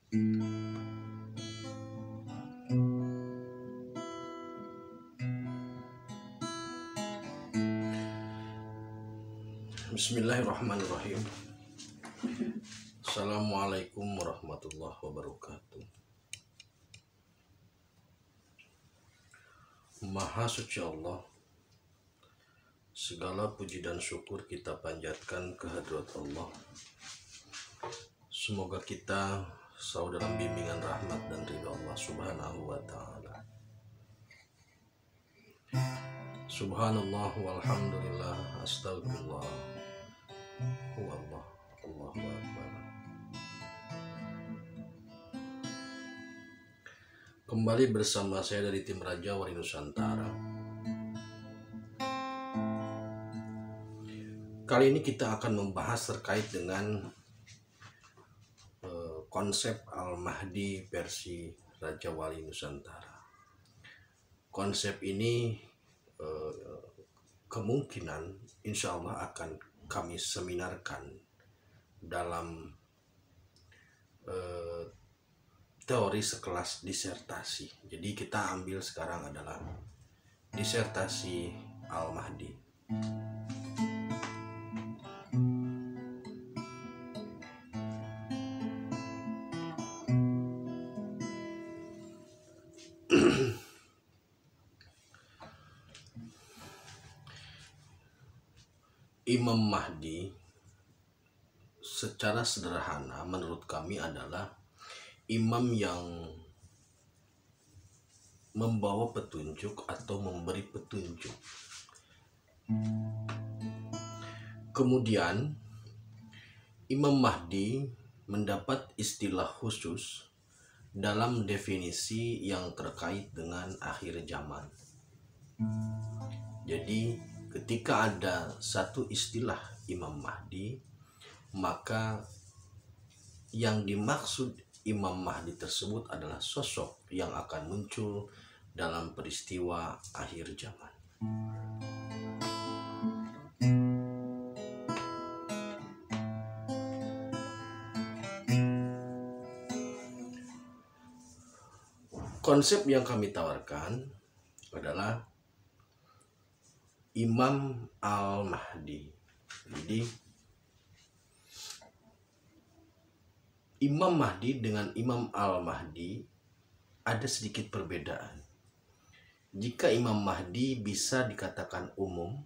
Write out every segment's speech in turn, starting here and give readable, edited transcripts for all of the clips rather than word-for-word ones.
Bismillahirrahmanirrahim. Assalamualaikum warahmatullahi wabarakatuh. Maha suci Allah, segala puji dan syukur kita panjatkan kehadirat Allah. Semoga kita selalu dalam bimbingan rahmat dan ridha Allah subhanahu wa ta'ala. Subhanallah walhamdulillah astagfirullah wallah Allahu akbar. Kembali bersama saya dari tim Raja Wali Nusantara. Kali ini kita akan membahas terkait dengan konsep Al-Mahdi versi Raja Wali Nusantara. Konsep ini kemungkinan insya Allah akan kami seminarkan dalam teori sekelas disertasi. Jadi kita ambil sekarang adalah disertasi Al-Mahdi. Imam Mahdi secara sederhana menurut kami adalah imam yang membawa petunjuk atau memberi petunjuk. Kemudian Imam Mahdi mendapat istilah khusus dalam definisi yang terkait dengan akhir zaman. Jadi ketika ada satu istilah Imam Mahdi, maka yang dimaksud Imam Mahdi tersebut adalah sosok yang akan muncul dalam peristiwa akhir zaman. Konsep yang kami tawarkan adalah Imam Al-Mahdi. Jadi Imam Mahdi dengan Imam Al-Mahdi ada sedikit perbedaan. Jika Imam Mahdi bisa dikatakan umum,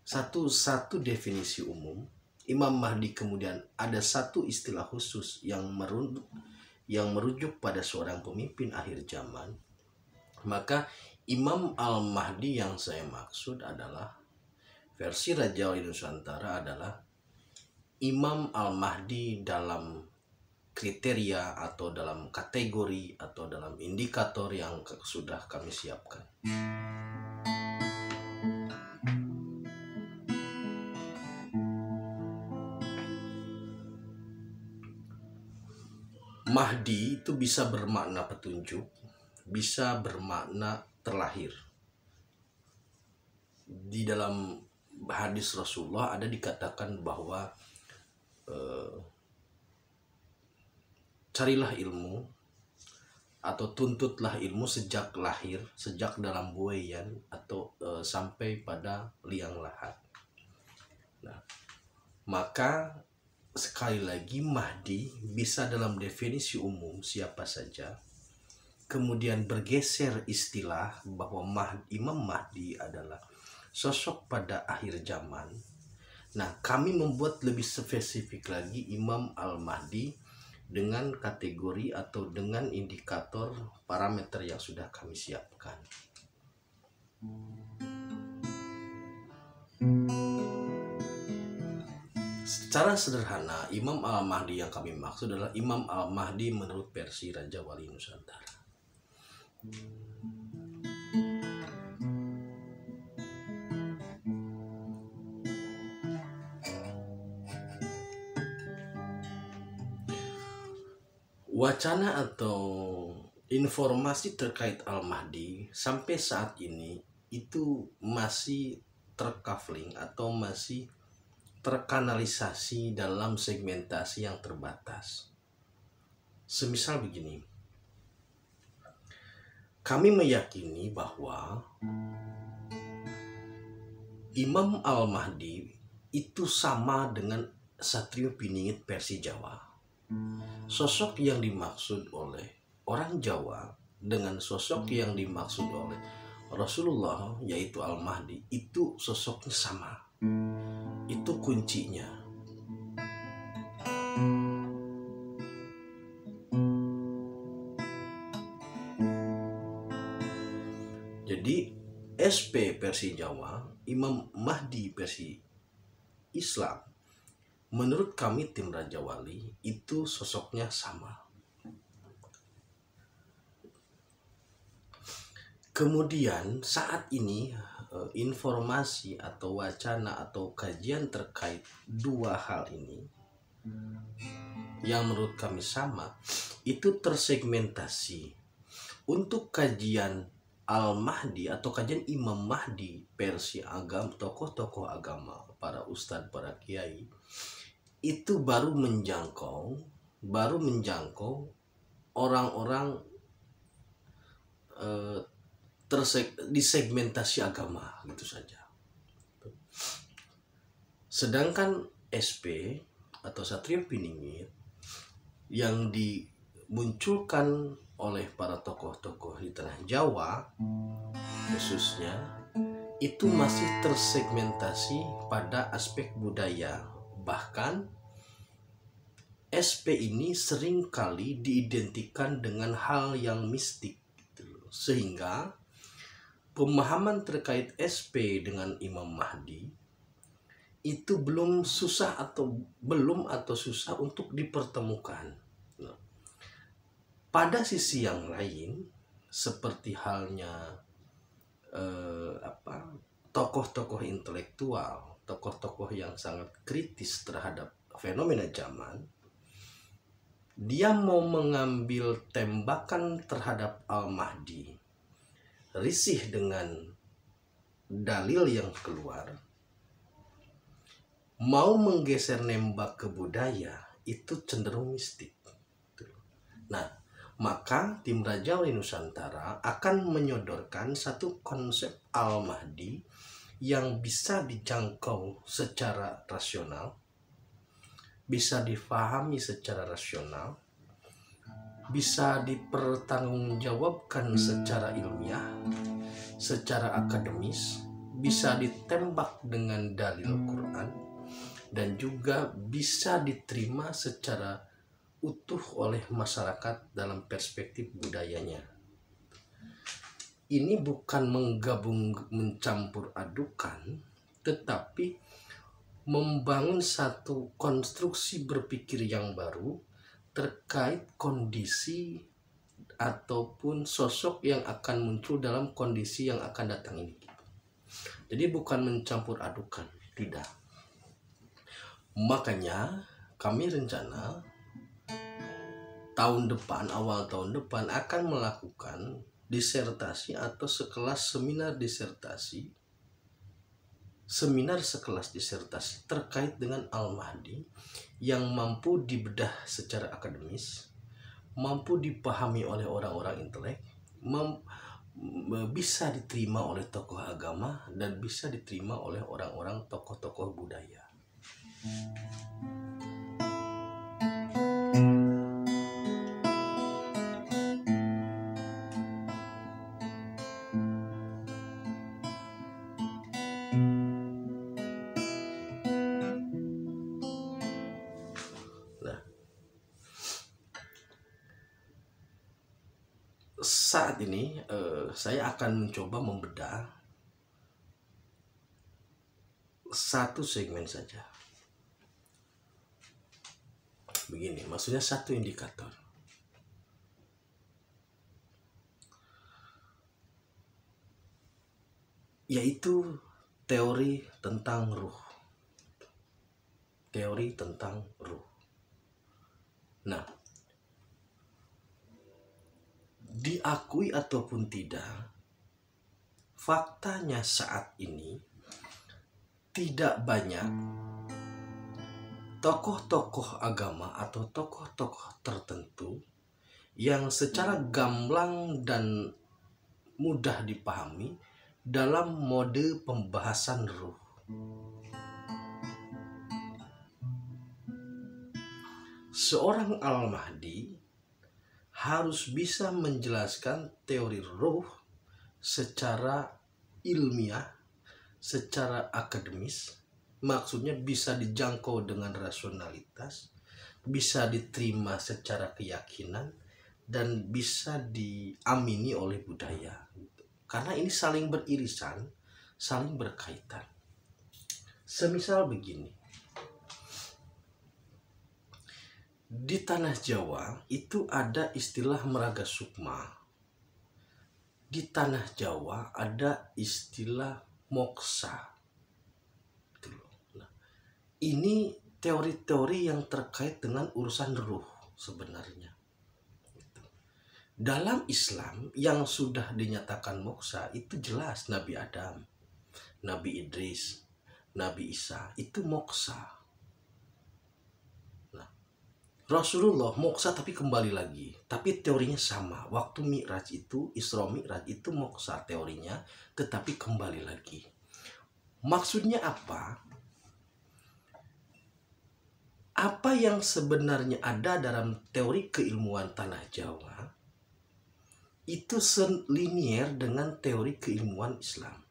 satu definisi umum, Imam Mahdi kemudian ada satu istilah khusus yang merujuk pada seorang pemimpin akhir zaman, maka Imam Al-Mahdi yang saya maksud adalah versi Raja Wali Nusantara adalah Imam Al-Mahdi dalam kriteria atau dalam kategori atau dalam indikator yang sudah kami siapkan. Mahdi itu bisa bermakna petunjuk, bisa bermakna terlahir. Di dalam hadis Rasulullah ada dikatakan bahwa carilah ilmu atau tuntutlah ilmu sejak lahir, sejak dalam buayan atau sampai pada liang lahat. Nah, maka sekali lagi Mahdi bisa dalam definisi umum siapa saja. Kemudian bergeser istilah bahwa Imam Mahdi adalah sosok pada akhir zaman. Nah, kami membuat lebih spesifik lagi Imam Al-Mahdi dengan kategori atau dengan indikator parameter yang sudah kami siapkan. Secara sederhana, Imam Al-Mahdi yang kami maksud adalah Imam Al-Mahdi menurut versi Raja Wali Nusantara. Wacana atau informasi terkait Al-Mahdi sampai saat ini itu masih terkafling atau masih terkanalisasi dalam segmentasi yang terbatas. Semisal begini, kami meyakini bahwa Imam Al-Mahdi itu sama dengan Satrio Piningit versi Jawa. Sosok yang dimaksud oleh orang Jawa dengan sosok yang dimaksud oleh Rasulullah, yaitu Al-Mahdi, itu sosoknya sama. Itu kuncinya. Jadi SP versi Jawa, Imam Mahdi versi Islam, menurut kami tim Raja Wali itu sosoknya sama. Kemudian saat ini informasi atau wacana atau kajian terkait dua hal ini yang menurut kami sama itu tersegmentasi. Untuk kajian Al-Mahdi atau kajian Imam Mahdi versi agama, tokoh-tokoh agama, para ustadz, para kiai, itu baru menjangkau orang-orang disegmentasi agama gitu saja. Sedangkan SP atau Satrio Piningit yang dimunculkan oleh para tokoh-tokoh di tanah Jawa khususnya itu masih tersegmentasi pada aspek budaya. Bahkan SP ini seringkali diidentikan dengan hal yang mistik gitu. Sehingga pemahaman terkait SP dengan Imam Mahdi itu belum susah atau susah untuk dipertemukan. Pada sisi yang lain, seperti halnya tokoh-tokoh intelektual, tokoh-tokoh yang sangat kritis terhadap fenomena zaman, dia mau mengambil tembakan terhadap Al-Mahdi, risih dengan dalil yang keluar, mau menggeser nembak ke budaya, itu cenderung mistik. Nah, maka tim Raja Wali Nusantara akan menyodorkan satu konsep Al-Mahdi yang bisa dijangkau secara rasional, bisa difahami secara rasional, bisa dipertanggungjawabkan secara ilmiah, secara akademis, bisa ditembak dengan dalil Quran, dan juga bisa diterima secara utuh oleh masyarakat dalam perspektif budayanya. Ini bukan mencampur adukan, tetapi membangun satu konstruksi berpikir yang baru terkait kondisi ataupun sosok yang akan muncul dalam kondisi yang akan datang ini. Jadi bukan mencampur adukan, tidak. Makanya kami rencana awal tahun depan akan melakukan disertasi atau seminar sekelas disertasi terkait dengan Al-Mahdi yang mampu dibedah secara akademis, mampu dipahami oleh orang-orang intelek, bisa diterima oleh tokoh agama, dan bisa diterima oleh orang-orang tokoh-tokoh budaya. Saat ini saya akan mencoba membedah satu segmen saja. Begini, maksudnya satu indikator. Yaitu teori tentang ruh. Teori tentang ruh. Nah, diakui ataupun tidak, faktanya saat ini tidak banyak tokoh-tokoh agama atau tokoh-tokoh tertentu yang secara gamblang dan mudah dipahami dalam mode pembahasan ruh. Seorang Al-Mahdi harus bisa menjelaskan teori ruh secara ilmiah, secara akademis, maksudnya bisa dijangkau dengan rasionalitas, bisa diterima secara keyakinan, dan bisa diamini oleh budaya. Karena ini saling beririsan, saling berkaitan. Semisal begini, di tanah Jawa itu ada istilah meraga sukma. Di tanah Jawa ada istilah moksa. Nah, ini teori-teori yang terkait dengan urusan ruh sebenarnya. Dalam Islam yang sudah dinyatakan moksa itu jelas Nabi Adam, Nabi Idris, Nabi Isa itu moksa. Rasulullah moksa tapi kembali lagi, tapi teorinya sama. Waktu Mi'raj itu, Isra Mi'raj itu moksa teorinya, tetapi kembali lagi. Maksudnya apa? Apa yang sebenarnya ada dalam teori keilmuan tanah Jawa itu selinier dengan teori keilmuan Islam.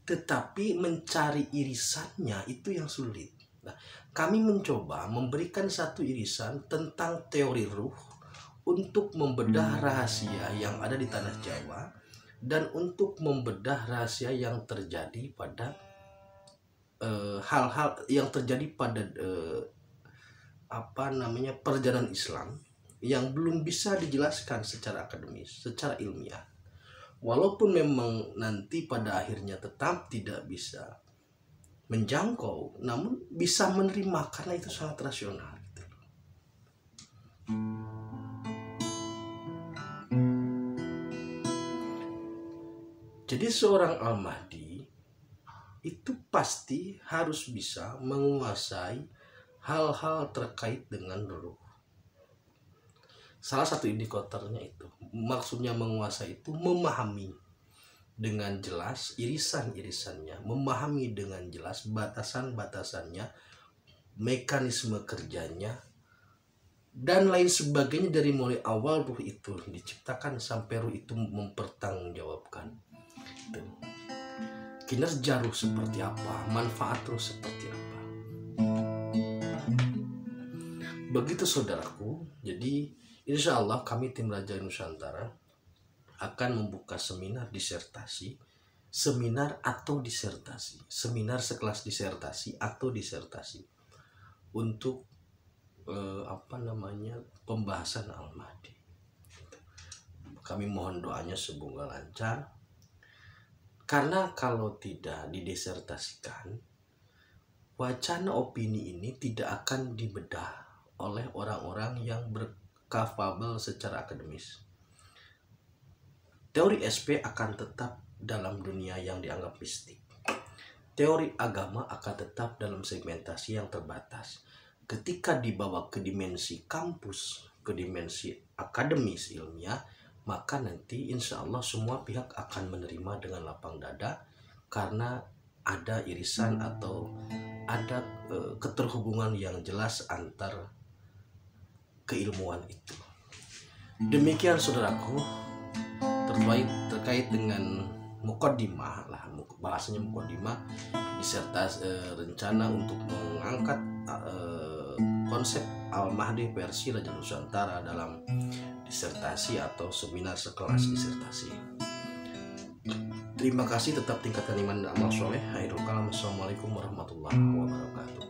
Tetapi mencari irisannya itu yang sulit. Nah, kami mencoba memberikan satu irisan tentang teori ruh untuk membedah rahasia yang ada di tanah Jawa dan untuk membedah rahasia yang terjadi pada hal-hal yang terjadi pada perjalanan Islam yang belum bisa dijelaskan secara akademis, secara ilmiah. Walaupun memang nanti pada akhirnya tetap tidak bisa menjangkau, namun bisa menerima karena itu sangat rasional. Jadi seorang Al-Mahdi itu pasti harus bisa menguasai hal-hal terkait dengan ruh. Salah satu indikatornya itu, maksudnya menguasai itu memahami dengan jelas irisan-irisannya, memahami dengan jelas batasan-batasannya, mekanisme kerjanya, dan lain sebagainya dari mulai awal ruh itu diciptakan sampai ruh itu mempertanggungjawabkan. Kinerja ruh seperti apa, manfaat ruh seperti apa. Begitu saudaraku, jadi insya Allah kami tim Raja Nusantara akan membuka seminar disertasi, seminar sekelas disertasi atau disertasi untuk pembahasan Al-Mahdi. Kami mohon doanya semoga lancar, karena kalau tidak didesertasikan, wacana opini ini tidak akan dibedah oleh orang-orang yang berkapabel secara akademis. Teori SP akan tetap dalam dunia yang dianggap mistik. Teori agama akan tetap dalam segmentasi yang terbatas. Ketika dibawa ke dimensi kampus, ke dimensi akademis ilmiah, maka nanti insya Allah semua pihak akan menerima dengan lapang dada karena ada irisan atau ada keterhubungan yang jelas antar keilmuan itu. Demikian saudaraku, terkait dengan mukaddimah lah, bahasanya mukaddimah disertasi rencana untuk mengangkat konsep Al-Mahdi versi Raja Nusantara dalam disertasi atau seminar sekelas disertasi. Terima kasih, tetap tingkatkan iman dan amal soleh. Assalamualaikum warahmatullahi wabarakatuh.